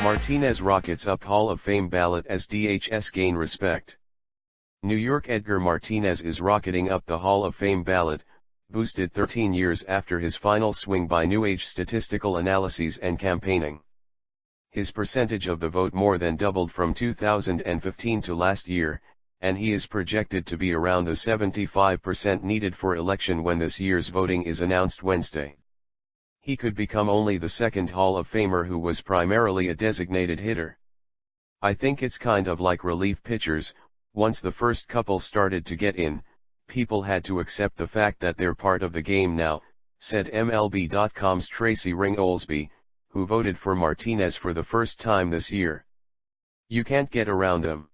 Martinez rockets up Hall of Fame ballot as DHs gain respect. New York Edgar Martinez is rocketing up the Hall of Fame ballot, boosted 13 years after his final swing by New Age statistical analyses and campaigning. His percentage of the vote more than doubled from 2015 to last year, and he is projected to be around the 75% needed for election when this year's voting is announced Wednesday. He could become only the second Hall of Famer who was primarily a designated hitter. I think it's kind of like relief pitchers. Once the first couple started to get in, people had to accept the fact that they're part of the game now, said MLB.com's Tracy Ring-Olsby, who voted for Martinez for the first time this year. You can't get around them.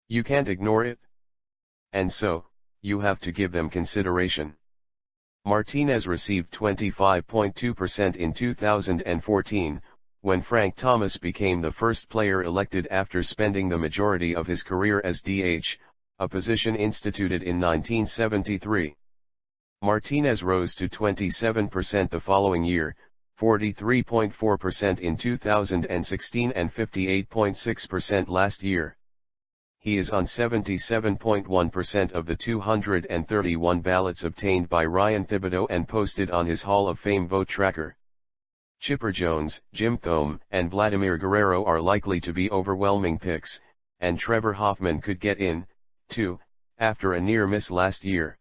You can't ignore it. And so, you have to give them consideration. Martinez received 25.2% in 2014, when Frank Thomas became the first player elected after spending the majority of his career as DH, a position instituted in 1973. Martinez rose to 27% the following year, 43.4% in 2016 and 58.6% last year. He is on 77.1% of the 231 ballots obtained by Ryan Thibodeau and posted on his Hall of Fame vote tracker. Chipper Jones, Jim Thome, and Vladimir Guerrero are likely to be overwhelming picks, and Trevor Hoffman could get in, too, after a near miss last year.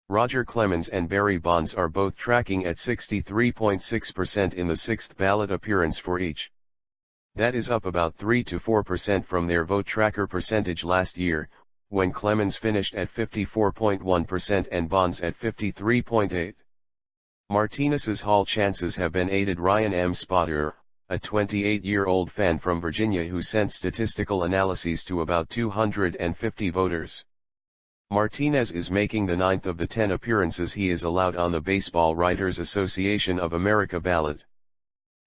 Roger Clemens and Barry Bonds are both tracking at 63.6% in the sixth ballot appearance for each. That is up about 3 to 4% from their vote tracker percentage last year, when Clemens finished at 54.1% and Bonds at 53.8%. Martinez's Hall chances have been aided. Ryan M. Spotter, a 28-year-old fan from Virginia who sent statistical analyses to about 250 voters. Martinez is making the 9th of the 10 appearances he is allowed on the Baseball Writers Association of America ballot.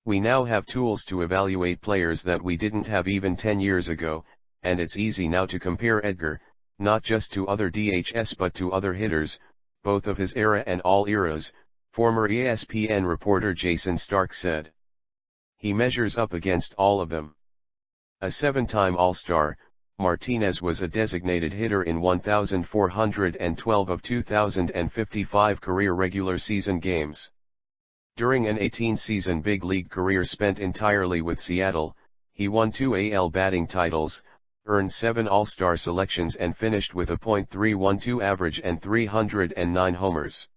We now have tools to evaluate players that we didn't have even 10 years ago, and it's easy now to compare Edgar, not just to other DHs but to other hitters, both of his era and all eras, former ESPN reporter Jason Stark said. He measures up against all of them. A 7-time All-Star, Martinez was a designated hitter in 1,412 of 2,055 career regular season games. During an 18-season big league career spent entirely with Seattle, he won 2 AL batting titles, earned 7 All-Star selections and finished with a .312 average and 309 homers.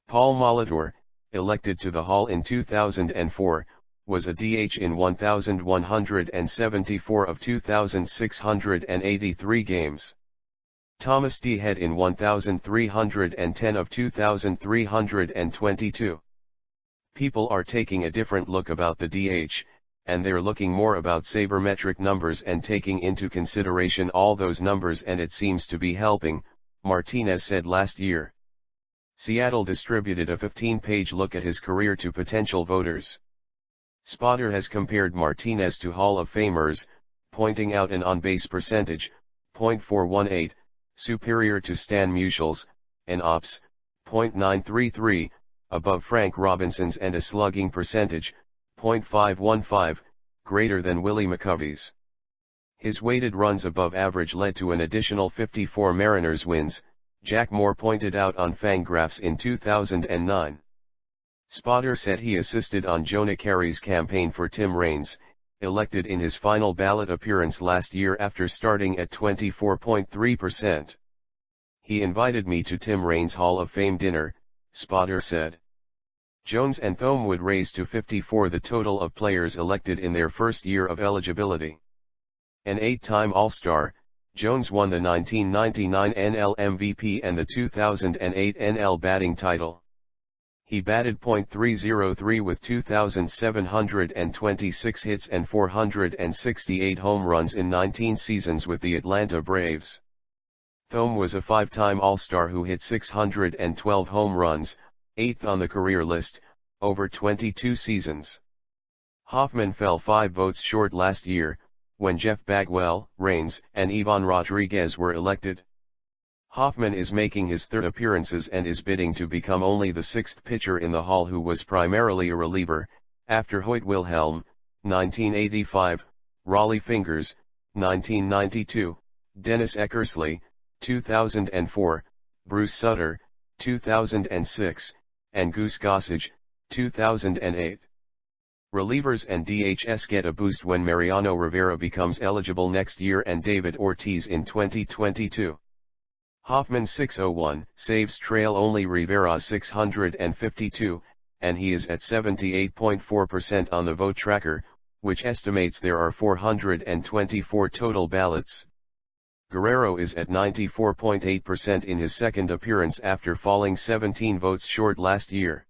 Paul Molitor, elected to the Hall in 2004, was a DH in 1,174 of 2,683 games. Thomas D. Head in 1,310 of 2,322. People are taking a different look about the DH, and they're looking more about sabermetric numbers and taking into consideration all those numbers, and it seems to be helping, Martinez said last year. Seattle distributed a 15-page look at his career to potential voters. Spotter has compared Martinez to Hall of Famers, pointing out an on-base percentage, .418, superior to Stan Musial's, an OPS, .933, above Frank Robinson's, and a slugging percentage, .515, greater than Willie McCovey's. His weighted runs above average led to an additional 54 Mariners wins, Jack Moore pointed out on Fangraphs in 2009. Spotter said he assisted on Jonah Carey's campaign for Tim Raines, elected in his final ballot appearance last year after starting at 24.3%. He invited me to Tim Raines' Hall of Fame dinner, Spotter said. Jones and Thome would raise to 54 the total of players elected in their first year of eligibility. An 8-time All-Star, Jones won the 1999 NL MVP and the 2008 NL batting title. He batted .303 with 2,726 hits and 468 home runs in 19 seasons with the Atlanta Braves. Thome was a 5-time All-Star who hit 612 home runs, 8th on the career list, over 22 seasons. Hoffman fell 5 votes short last year, when Jeff Bagwell, Raines, and Ivan Rodriguez were elected. Hoffman is making his 3rd appearances and is bidding to become only the 6th pitcher in the Hall who was primarily a reliever, after Hoyt Wilhelm, 1985, Rollie Fingers, 1992, Dennis Eckersley, 2004, Bruce Sutter, 2006, and Goose Gossage, 2008. Relievers and DHs get a boost when Mariano Rivera becomes eligible next year and David Ortiz in 2022. Hoffman 601 saves trail only Rivera 652, and he is at 78.4% on the vote tracker, which estimates there are 424 total ballots. Guerrero is at 94.8% in his second appearance after falling 17 votes short last year.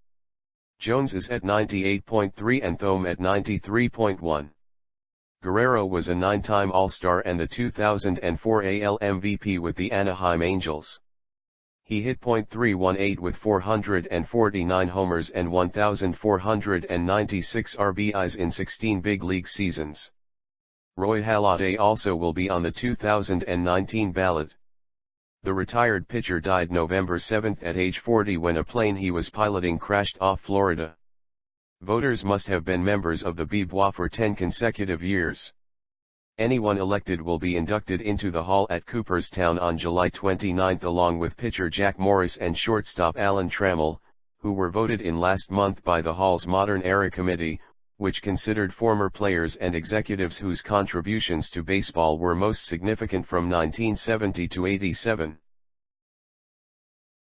Jones is at 98.3 and Thome at 93.1. Guerrero was a 9-time All-Star and the 2004 AL MVP with the Anaheim Angels. He hit .318 with 449 homers and 1,496 RBIs in 16 big league seasons. Roy Halladay also will be on the 2019 ballot. The retired pitcher died November 7 at age 40 when a plane he was piloting crashed off Florida. Voters must have been members of the BBWA for 10 consecutive years. Anyone elected will be inducted into the Hall at Cooperstown on July 29 along with pitcher Jack Morris and shortstop Alan Trammell, who were voted in last month by the Hall's Modern Era Committee, which considered former players and executives whose contributions to baseball were most significant from 1970 to 87.